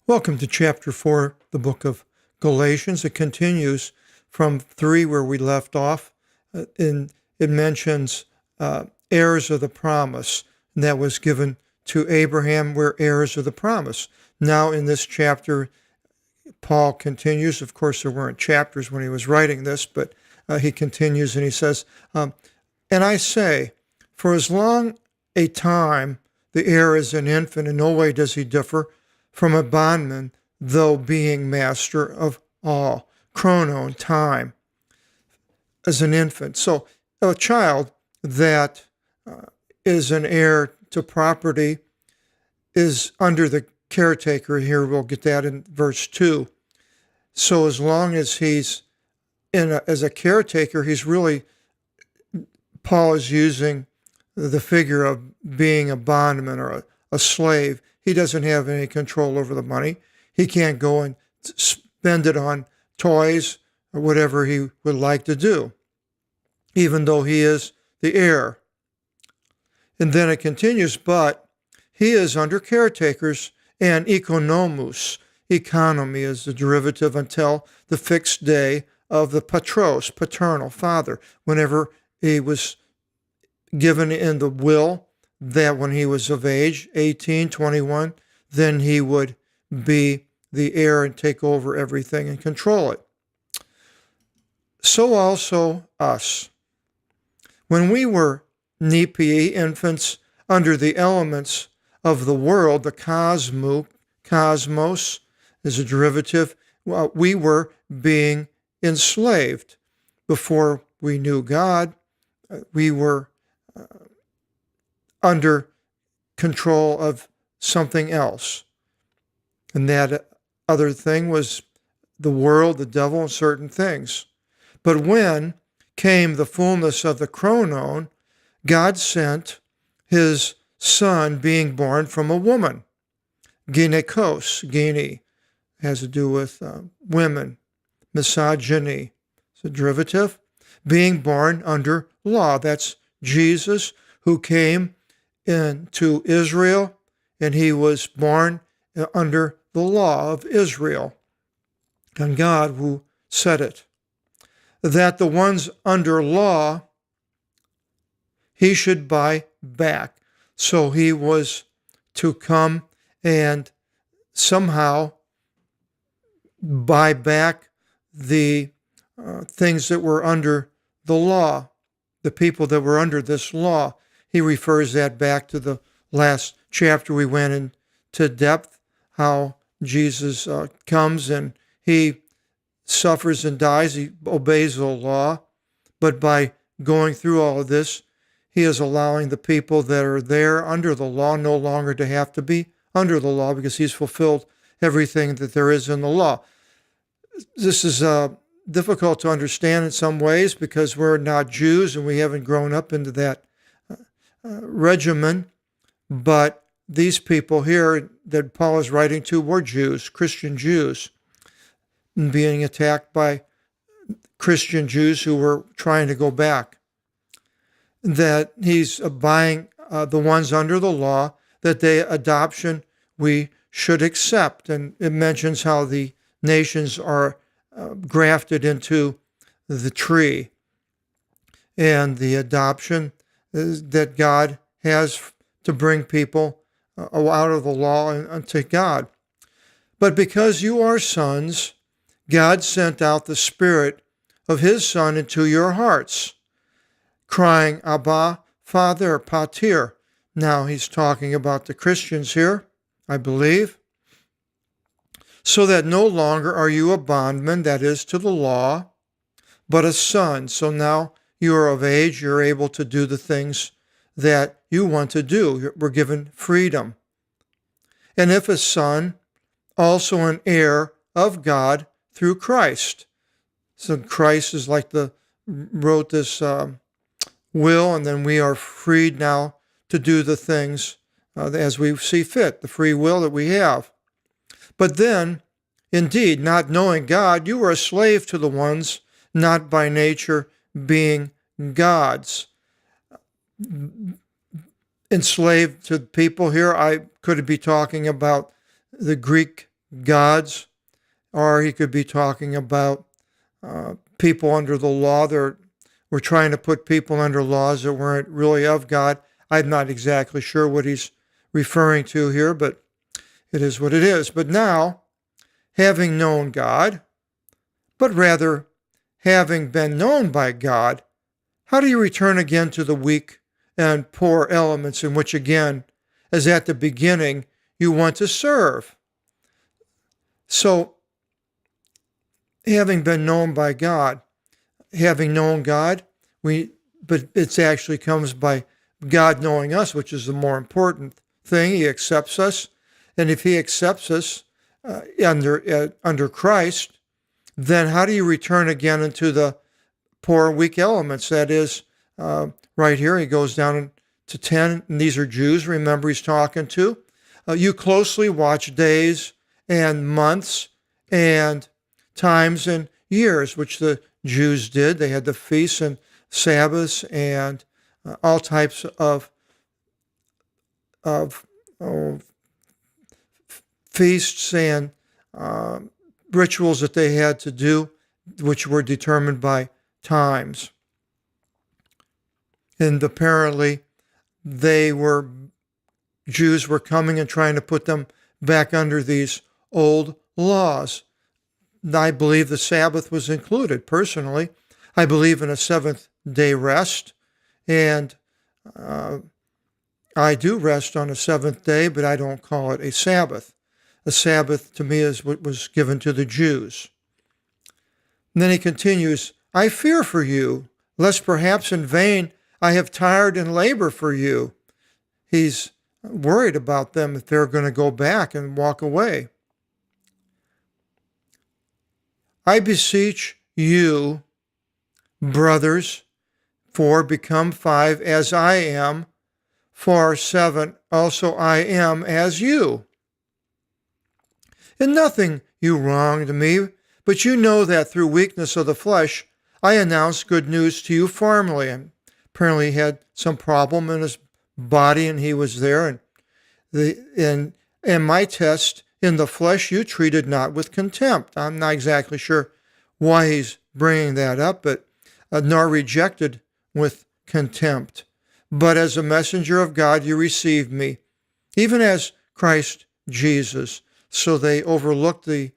Welcome to chapter 4, the book of Galatians. It continues from 3 where we left off. It mentions heirs of the promise, and that was given to Abraham. We're heirs of the promise. Now in this chapter, Paul continues. Of course, there weren't chapters when he was writing this, but he continues and he says, and I say, for as long a time the heir is an infant, in no way does he differ from a bondman, though being master of all. Chronon, time, as an infant. So a child that is an heir to property is under the caretaker. Here we'll get that in verse 2. So as long as he's as a caretaker, he's really, Paul is using the figure of being a bondman or a slave. He doesn't have any control over the money. He can't go and spend it on toys or whatever he would like to do, even though he is the heir. And then it continues, but he is under caretakers and economus. Economy is the derivative until the fixed day of the patros, paternal father, whenever he was given in the will that when he was of age, 18, 21, then he would be the heir and take over everything and control it. So also us. When we were nepi, infants, under the elements of the world, the cosmos is a derivative, we were being enslaved. Before we knew God, we were under control of something else. And that other thing was the world, the devil, and certain things. But when came the fullness of the chronon, God sent his son being born from a woman. Gynekos, gyne, has to do with women. Misogyny, it's a derivative. Being born under law. That's Jesus, who came into Israel, and he was born under the law of Israel, and God who said it, that the ones under law he should buy back. So he was to come and somehow buy back the things that were under the law, the people that were under this law. He refers that back to the last chapter we went into depth, how Jesus comes and he suffers and dies. He obeys the law. But by going through all of this, he is allowing the people that are there under the law no longer to have to be under the law, because he's fulfilled everything that there is in the law. This is difficult to understand in some ways because we're not Jews and we haven't grown up into that regimen, but these people here that Paul is writing to were Jews, Christian Jews, and being attacked by Christian Jews who were trying to go back. That he's buying the ones under the law, that the adoption we should accept. And it mentions how the nations are grafted into the tree, and the adoption that God has to bring people out of the law and unto God. But because you are sons, God sent out the Spirit of his Son into your hearts, crying, Abba, Father, Pater. Now he's talking about the Christians here, I believe. So that no longer are you a bondman, that is, to the law, but a son. So now you are of age, you're able to do the things that you want to do. We're given freedom. And if a son, also an heir of God through Christ. So Christ is like wrote this will, and then we are freed now to do the things as we see fit, the free will that we have. But then, indeed, not knowing God, you were a slave to the ones not by nature being God's. Enslaved to people here, I could be talking about the Greek gods, or he could be talking about people under the law. We're trying to put people under laws that weren't really of God. I'm not exactly sure what he's referring to here, but it is what it is. But now, having known God, but rather having been known by God, how do you return again to the weak and poor elements in which, again, as at the beginning, you want to serve? So, having been known by God, having known God, but it actually comes by God knowing us, which is the more important thing. He accepts us, and if he accepts us under Christ, then how do you return again into the poor, weak elements? That is, right here, he goes down to 10, and these are Jews, remember he's talking to. You closely watch days and months and times and years, which the Jews did. They had the feasts and Sabbaths and all types of feasts and rituals that they had to do, which were determined by times. And apparently Jews were coming and trying to put them back under these old laws. I believe the Sabbath was included. Personally, I believe in a seventh-day rest, and I do rest on a seventh day, but I don't call it a Sabbath. A Sabbath to me is what was given to the Jews. And then he continues, I fear for you, lest perhaps in vain I have tired and labor for you. He's worried about them if they're going to go back and walk away. I beseech you, brothers, 4, become 5, as I am, for 7, also I am as you. In nothing you wronged me, but you know that through weakness of the flesh, I announced good news to you formally. And apparently he had some problem in his body, and he was there. And my test in the flesh you treated not with contempt. I'm not exactly sure why he's bringing that up, but nor rejected with contempt. But as a messenger of God you received me, even as Christ Jesus. So they overlooked the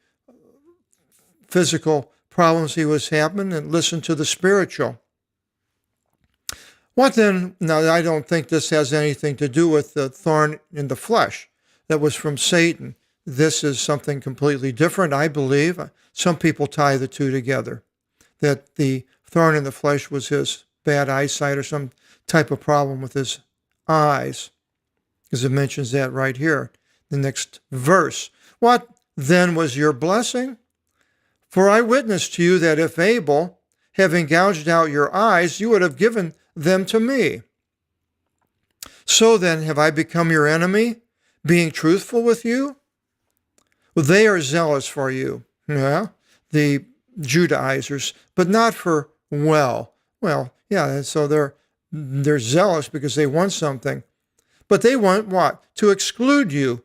physical problems he was having and listened to the spiritual. What then? Now, I don't think this has anything to do with the thorn in the flesh that was from Satan. This is something completely different, I believe. Some people tie the two together, that the thorn in the flesh was his bad eyesight or some type of problem with his eyes, because it mentions that right here, the next verse. What then was your blessing? For I witness to you that if Abel, having gouged out your eyes, you would have given them to me. So then have I become your enemy, being truthful with you? Well, they are zealous for you, the Judaizers, but not for well. Well, yeah, so they're zealous because they want something. But they want what? To exclude you,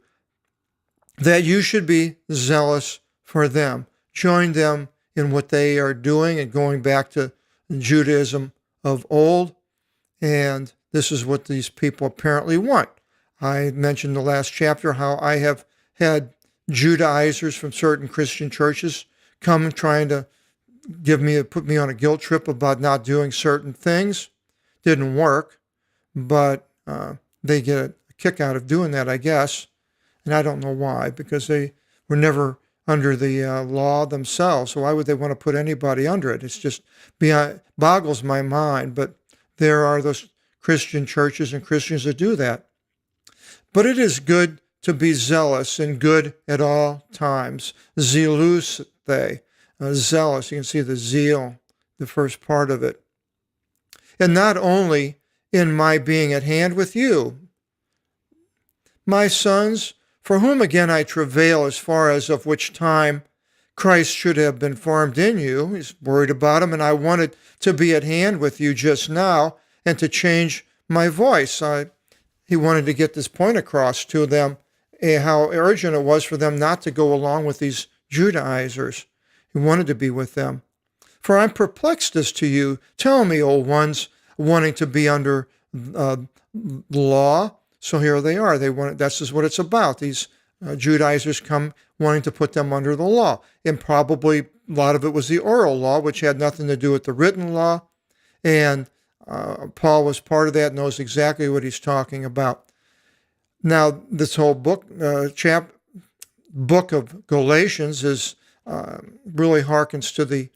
that you should be zealous for them. Join them in what they are doing and going back to Judaism of old. And this is what these people apparently want. I mentioned in the last chapter how I have had Judaizers from certain Christian churches come trying to put me on a guilt trip about not doing certain things. Didn't work, but they get a kick out of doing that, I guess. And I don't know why, because they were never under the law themselves. So why would they want to put anybody under it? It's just boggles my mind. But there are those Christian churches and Christians that do that. But it is good to be zealous and good at all times. Zealous, zealous. You can see the zeal, the first part of it. And not only in my being at hand with you, my sons, for whom again I travail as far as of which time Christ should have been formed in you. He's worried about him, and I wanted to be at hand with you just now and to change my voice. He wanted to get this point across to them how urgent it was for them not to go along with these Judaizers who wanted to be with them. For I'm perplexed as to you. Tell me, O ones wanting to be under law. So here they are. That's just what it's about. These Judaizers come wanting to put them under the law. And probably a lot of it was the oral law, which had nothing to do with the written law. And Paul was part of that, knows exactly what he's talking about. Now, this whole book of Galatians is really harkens to the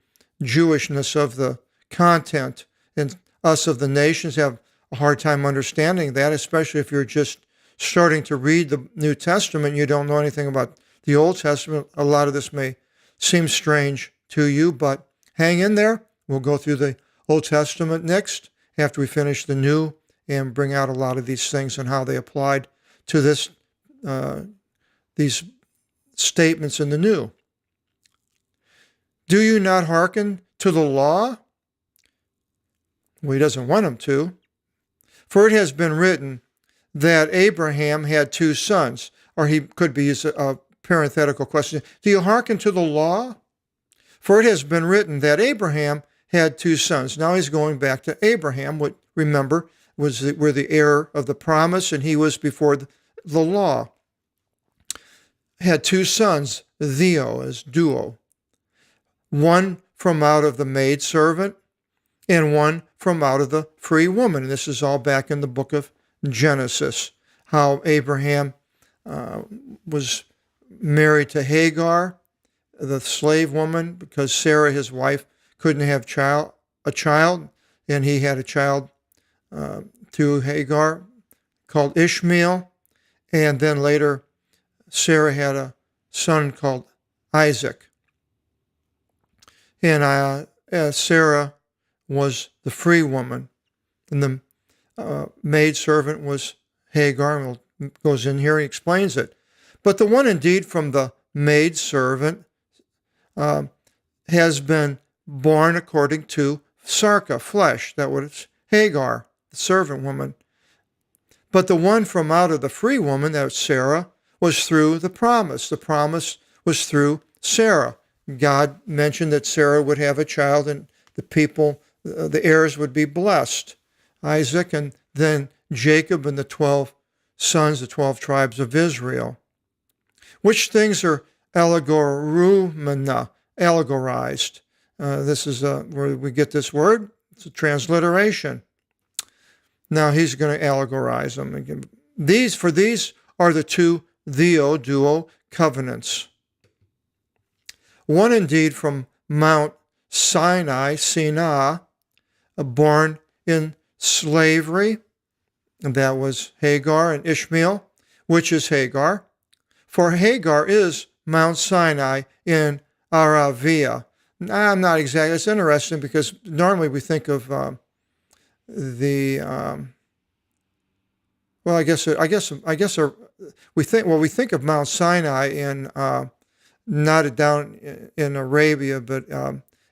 Jewishness of the content, and us of the nations have a hard time understanding that, especially if you're just starting to read the New Testament and you don't know anything about the Old Testament. A lot of this may seem strange to you, but hang in there. We'll go through the Old Testament next after we finish the New and bring out a lot of these things and how they applied to these statements in the New. Do you not hearken to the law? Well, he doesn't want them to. For it has been written that Abraham had two sons, or he could be a parenthetical question. Do you hearken to the law? For it has been written that Abraham had two sons. Now he's going back to Abraham, what, remember, were the heir of the promise, and he was before the law. Had two sons, Theo, as duo. One from out of the maidservant, and one from out of the free woman. And this is all back in the book of Genesis, how Abraham was married to Hagar, the slave woman, because Sarah, his wife, couldn't have a child, and he had a child through Hagar called Ishmael. And then later, Sarah had a son called Isaac. And Sarah was the free woman, and the maidservant was Hagar. And goes in here and explains it. But the one indeed from the maidservant has been born according to Sarka, flesh. That was Hagar, the servant woman. But the one from out of the free woman, that was Sarah, was through the promise. The promise was through Sarah. God mentioned that Sarah would have a child and the people, the heirs would be blessed. Isaac and then Jacob and the 12 sons, the 12 tribes of Israel. Which things are allegorized? This is where we get this word. It's a transliteration. Now he's going to allegorize them. Again. These are the two duo covenants. One indeed from Mount Sinai, born in slavery, and that was Hagar and Ishmael, which is Hagar. For Hagar is Mount Sinai in Arabia. I'm not exactly. It's interesting because normally we think of we think of Mount Sinai in not down in Arabia, but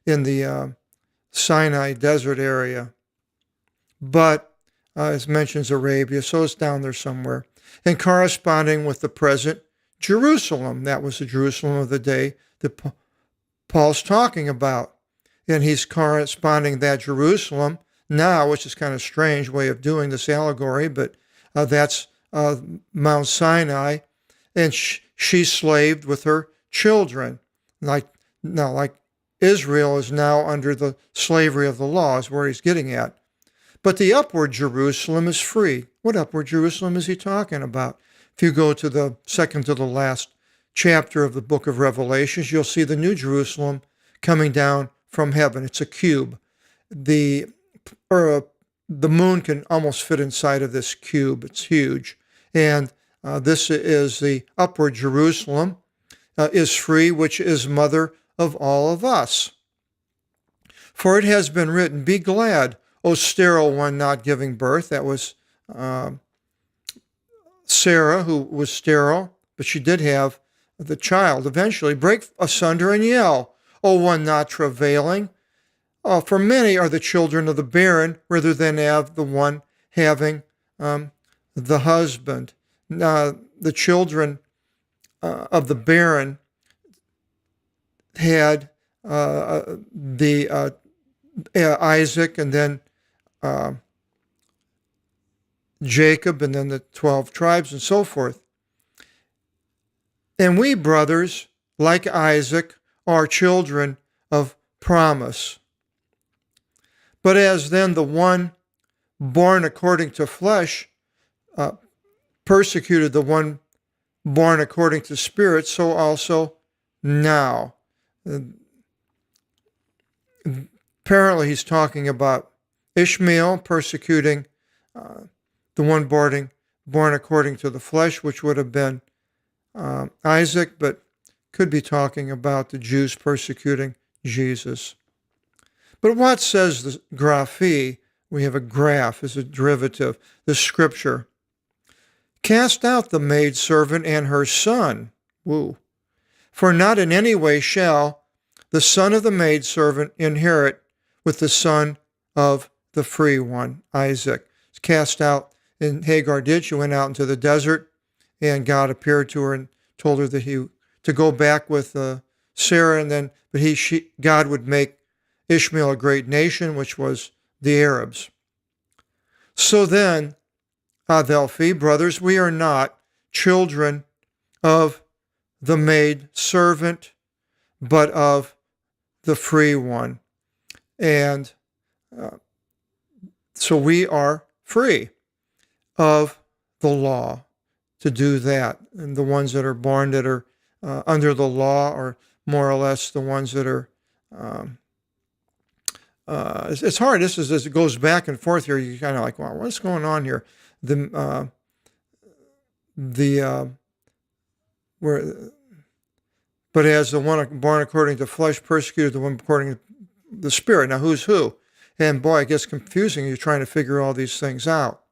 in the Sinai desert area. But it mentions Arabia, so it's down there somewhere. And corresponding with the present Jerusalem. That was the Jerusalem of the day that Paul's talking about. And he's corresponding that Jerusalem now, which is kind of a strange way of doing this allegory, but that's Mount Sinai. And she slaved with her children. Like Israel is now under the slavery of the law, is where he's getting at. But the upward Jerusalem is free. What upward Jerusalem is he talking about? If you go to the second to the last chapter of the book of Revelations, you'll see the new Jerusalem coming down from heaven. It's a cube. The moon can almost fit inside of this cube. It's huge. And this is the upward Jerusalem, is free, which is mother of all of us. For it has been written, be glad, O sterile one not giving birth. That was Sarah, who was sterile, but she did have the child eventually. Break asunder and yell, O one not travailing. For many are the children of the barren, rather than have the one having the husband. the children of the barren had Isaac, and then Jacob, and then the 12 tribes, and so forth. And we, brothers, like Isaac, are children of promise. But as then the one born according to flesh persecuted the one born according to spirit, so also now. Apparently he's talking about Ishmael persecuting the one born according to the flesh, which would have been Isaac, but could be talking about the Jews persecuting Jesus. But what says the graphe? We have a graph as a derivative, the scripture. Cast out the maidservant and her son. Woo. For not in any way shall the son of the maidservant inherit with the son of the free one, Isaac. It's cast out, and Hagar did. She went out into the desert, and God appeared to her and told her that to go back with Sarah, and then God would make Ishmael a great nation, which was the Arabs. So then, Adelphi, brothers, we are not children of the maid servant, but of the free one. And so we are free of the law to do that. And the ones that are born that are under the law are more or less the ones that are it's hard. This is as it goes back and forth here. You kind of like, wow, what's going on here? But as the one born according to flesh persecuted the one according to the spirit. Now, who's who? And boy, it gets confusing. You're trying to figure all these things out.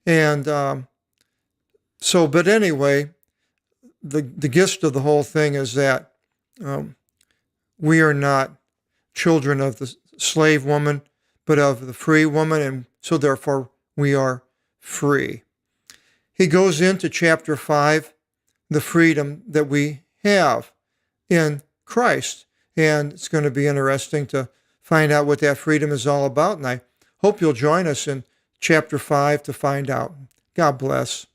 And but anyway, the gist of the whole thing is that we are not children of the slave woman, but of the free woman, and so therefore we are free. He goes into chapter 5, the freedom that we have in Christ, and it's going to be interesting to find out what that freedom is all about, and I hope you'll join us in chapter 5 to find out. God bless.